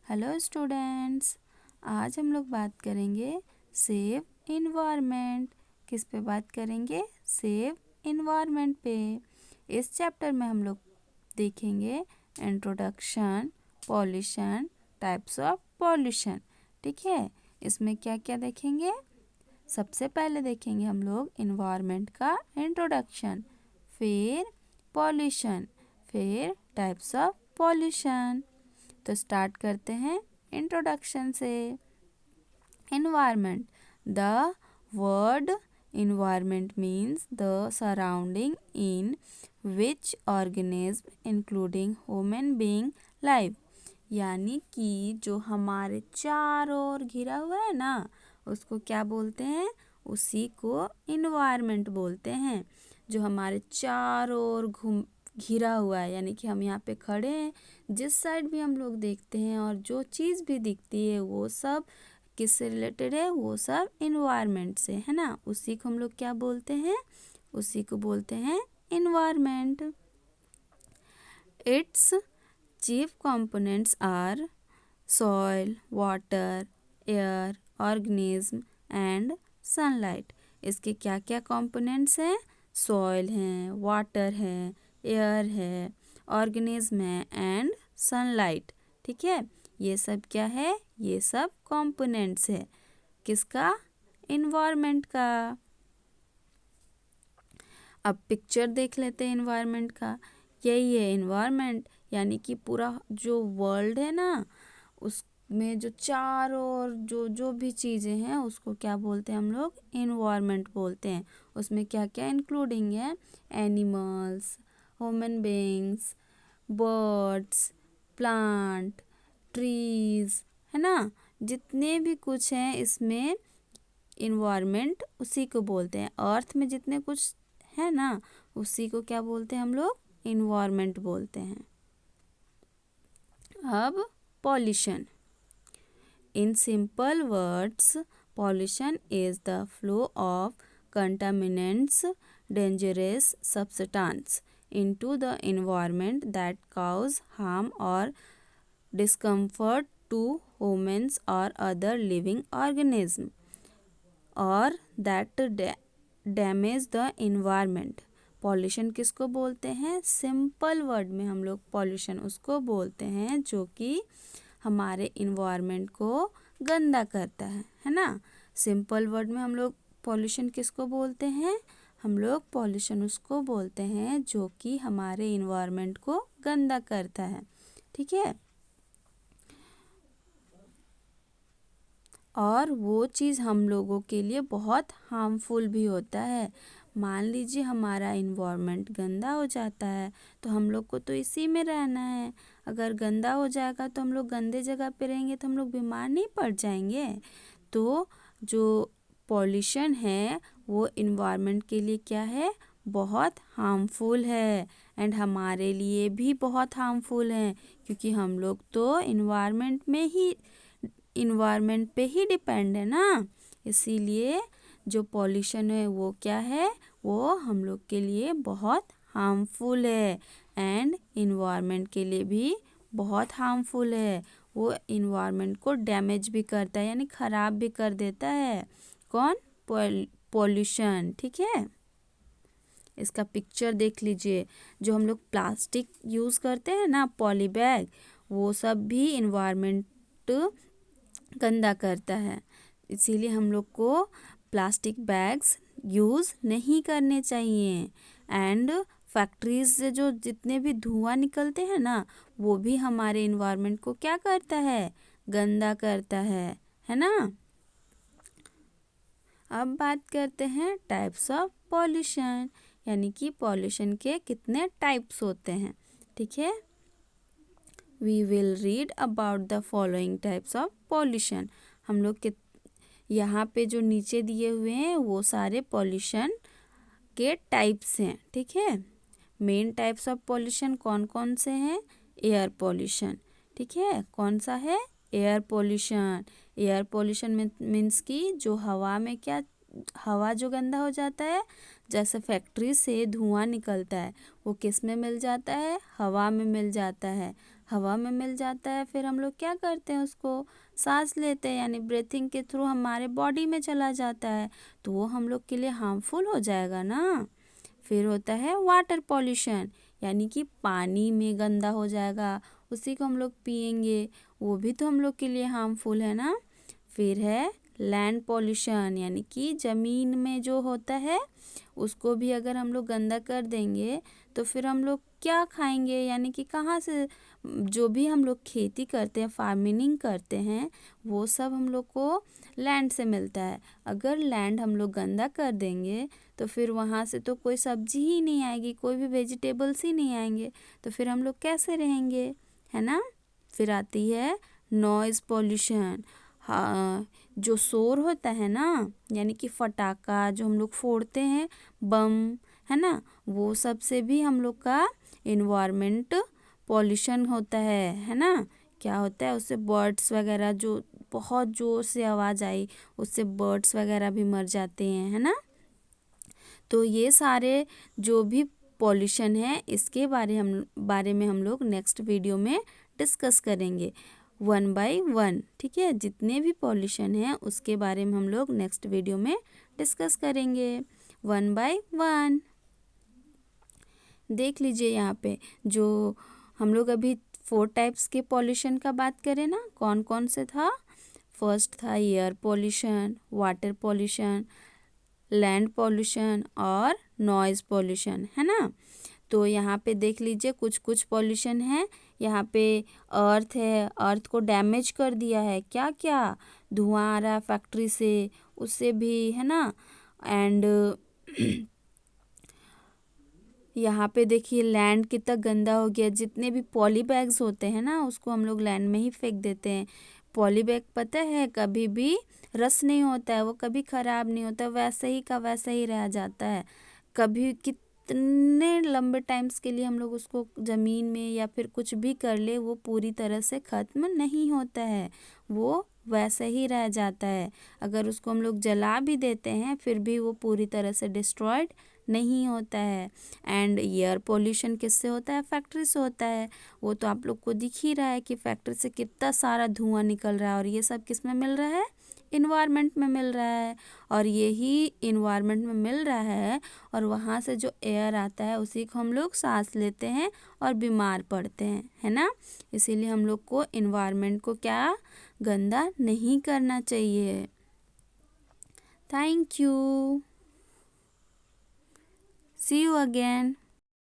Hello students, आज हम लोग बात करेंगे सेव इन्वायरमेंट। किस पे बात करेंगे? सेव इन्वायरमेंट पे। इस चैप्टर में हम लोग देखेंगे introduction, pollution, types of pollution. ठीक है, इसमें क्या क्या देखेंगे? सबसे पहले देखेंगे हम लोग इन्वायरमेंट का इंट्रोडक्शन, फिर पॉल्यूशन, फिर टाइप्स ऑफ पॉल्यूशन। तो स्टार्ट करते हैं इंट्रोडक्शन से। Environment. The word environment means the surrounding in which organism including human being live। यानी कि जो हमारे चारों ओर घिरा हुआ है ना, उसको क्या बोलते हैं? उसी को इन्वायरमेंट बोलते हैं। जो हमारे चारों ओर घूम घिरा हुआ है, यानी कि हम यहाँ पे खड़े हैं, जिस साइड भी हम लोग देखते हैं और जो चीज़ भी दिखती है वो सब किससे रिलेटेड है? वो सब इन्वायरमेंट से है ना। उसी को हम लोग क्या बोलते हैं? उसी को बोलते हैं environment. Its chief components are soil, water, air, organism and sunlight. इसके क्या क्या कंपोनेंट्स हैं? सॉइल हैं, वाटर है, एयर है, ऑर्गेनिज्म है एंड सनलाइट। ठीक है, ये सब क्या है? ये सब कंपोनेंट्स है। किसका? इन्वायरमेंट का। अब पिक्चर देख लेते हैं इन्वायरमेंट का। यही है इन्वायरमेंट, यानी कि पूरा जो वर्ल्ड है ना, उसमें जो चारों ओर जो जो भी चीज़ें हैं उसको क्या बोलते हैं हम लोग? इन्वायरमेंट बोलते हैं। उसमें क्या क्या इंक्लूडिंग है? Animals, human beings, birds, plant, trees, है ना। जितने भी कुछ हैं इसमें इन्वायरमेंट उसी को बोलते हैं। अर्थ में जितने कुछ है ना, उसी को क्या बोलते हैं हम लोग? इन्वायरमेंट बोलते हैं। अब pollution. In simple words, pollution is the flow of contaminants, dangerous substance into the environment that cause harm or discomfort to humans or other living organisms or that damage the environment। Pollution किसको बोलते हैं? Simple word में हम लोग pollution उसको बोलते हैं जो कि हमारे इन्वायरमेंट को गंदा करता है ना। सिंपल वर्ड में हम लोग पॉल्यूशन किसको बोलते हैं? हम लोग पॉल्यूशन उसको बोलते हैं जो कि हमारे इन्वायरमेंट को गंदा करता है। ठीक है, और वो चीज़ हम लोगों के लिए बहुत हार्मफुल भी होता है। मान लीजिए हमारा इन्वायरमेंट गंदा हो जाता है, तो हम लोग को तो इसी में रहना है। अगर गंदा हो जाएगा तो हम लोग गंदे जगह पे रहेंगे तो हम लोग बीमार नहीं पड़ जाएंगे। तो जो पॉल्यूशन है वो इन्वायरमेंट के लिए क्या है? बहुत हार्मफुल है एंड हमारे लिए भी बहुत हार्मफुल है, क्योंकि हम लोग तो इन्वायरमेंट पे ही डिपेंड है ना। इसीलिए जो पॉल्यूशन है वो क्या है? वो हम लोग के लिए बहुत हार्मफुल है एंड इन्वायरमेंट के लिए भी बहुत हार्मफुल है। वो इन्वायरमेंट को डैमेज भी करता है, यानी ख़राब भी कर देता है। कौन? पॉल्यूशन। ठीक है, इसका पिक्चर देख लीजिए। जो हम लोग प्लास्टिक यूज़ करते हैं ना, पॉली बैग, वो सब भी इन्वायरमेंट गंदा करता है। इसीलिए हम लोग को प्लास्टिक बैग्स यूज़ नहीं करने चाहिए। एंड फैक्ट्रीज से जो जितने भी धुआं निकलते हैं ना, वो भी हमारे इन्वायरमेंट को क्या करता है? गंदा करता है ना। अब बात करते हैं टाइप्स ऑफ पॉल्यूशन, यानी कि पॉल्यूशन के कितने टाइप्स होते हैं। ठीक है, we will read about the following types of pollution. हम लोग के यहाँ पे जो नीचे दिए हुए हैं वो सारे पॉल्यूशन के टाइप्स हैं। ठीक है, मेन टाइप्स ऑफ पॉल्यूशन कौन कौन से हैं? Air pollution. ठीक है, कौन सा है? Air pollution. Air pollution means कि जो हवा में क्या, हवा जो गंदा हो जाता है, जैसे फैक्ट्री से धुआं निकलता है, वो किस में मिल जाता है? हवा में मिल जाता है। हवा में मिल जाता है, फिर हम लोग क्या करते हैं, उसको सांस लेते हैं, यानी ब्रीथिंग के थ्रू हमारे बॉडी में चला जाता है, तो वो हम लोग के लिए हार्मफुल हो जाएगा ना। फिर होता है वाटर पॉल्यूशन, यानी कि पानी में गंदा हो जाएगा, उसी को हम लोग पिएंगे, वो भी तो हम लोग के लिए हार्मफुल है ना। फिर है लैंड पॉल्यूशन, यानी कि ज़मीन में जो होता है उसको भी अगर हम लोग गंदा कर देंगे तो फिर हम लोग क्या खाएंगे, यानी कि कहाँ से जो भी हम लोग खेती करते हैं, फार्मिंग करते हैं, वो सब हम लोग को लैंड से मिलता है। अगर लैंड हम लोग गंदा कर देंगे तो फिर वहाँ से तो कोई सब्जी ही नहीं आएगी, कोई भी वेजिटेबल्स ही नहीं आएंगे, तो फिर हम लोग कैसे रहेंगे, है ना। फिर आती है नॉइज़ पॉल्यूशन। हाँ, जो शोर होता है ना, यानी कि फटाका जो हम लोग फोड़ते हैं, बम, है ना, वो सब से भी हम लोग का इन्वायरमेंट पॉल्यूशन होता है ना। क्या होता है, उससे बर्ड्स वगैरह, जो बहुत ज़ोर से आवाज़ आई उससे बर्ड्स वगैरह भी मर जाते हैं, है ना। तो ये सारे जो भी पॉल्यूशन है, इसके बारे में हम लोग नेक्स्ट वीडियो में डिस्कस करेंगे 1 बाय 1, ठीक है। जितने भी पॉल्यूशन है उसके बारे में हम लोग नेक्स्ट वीडियो में डिस्कस करेंगे 1 बाय 1। देख लीजिए यहाँ पे, जो हम लोग अभी 4 टाइप्स के पॉल्यूशन का बात करें ना, कौन कौन से था। फर्स्ट था air pollution, water pollution, land pollution और नॉइज़ पॉल्यूशन, है ना। तो यहाँ पे देख लीजिए कुछ कुछ पॉल्यूशन है। यहाँ पे अर्थ है, अर्थ को डैमेज कर दिया है, क्या क्या, धुआं आ रहा है फैक्ट्री से, उससे भी, है ना। एंड यहाँ पे देखिए लैंड कितना गंदा हो गया, जितने भी पॉली बैग्स होते हैं ना उसको हम लोग लैंड में ही फेंक देते हैं। पॉली बैग पता है कभी भी रस नहीं होता है, वो कभी ख़राब नहीं होता, वैसे ही का वैसा ही रह जाता है। कभी कितने लंबे टाइम्स के लिए हम लोग उसको ज़मीन में या फिर कुछ भी कर ले, वो पूरी तरह से ख़त्म नहीं होता है, वो वैसे ही रह जाता है। अगर उसको हम लोग जला भी देते हैं फिर भी वो पूरी तरह से डिस्ट्रॉयड नहीं होता है। एंड एयर पोल्यूशन किससे होता है, फैक्ट्री से होता है। वो तो आप लोग को दिख ही रहा है कि फैक्ट्री से कितना सारा धुआं निकल रहा है, और ये सब किस में मिल रहा है, इन्वायरमेंट में मिल रहा है। और यही इन्वायरमेंट में मिल रहा है और वहाँ से जो एयर आता है उसी को हम लोग सांस लेते हैं और बीमार पड़ते हैं, है ना। इसीलिए हम लोग को इन्वायरमेंट को क्या गंदा नहीं करना चाहिए। Thank you, see you again.